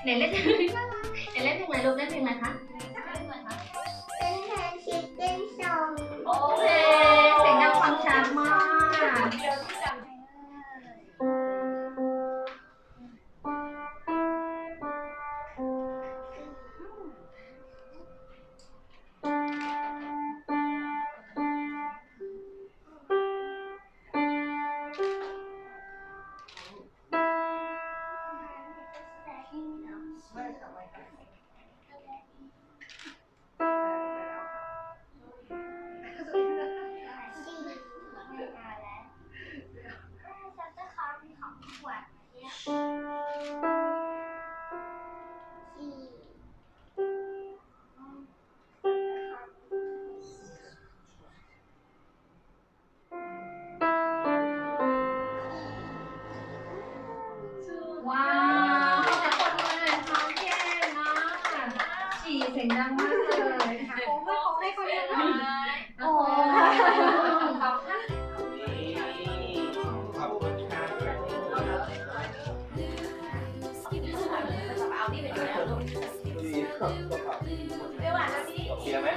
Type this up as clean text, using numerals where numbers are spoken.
ไหนเล่นไหนเล่นเพลงอะไรลูกเล่นเพลงอะไรคะเป็นแทนชิคเก้นซอง โอเคเสียงดังฟังชัดมากว้าวขอบคุณเลยค่ะเก่งมากฉี่เสียงดังมากเลยค่ะโอ้ไม่เขาเยอะเลยโอ้ขอบคุณ ขอบคุณค่ะ เอานี่ไปด้วยลูก ดีครับ เดี๋ยวหวานแล้วพี่ เสียไหม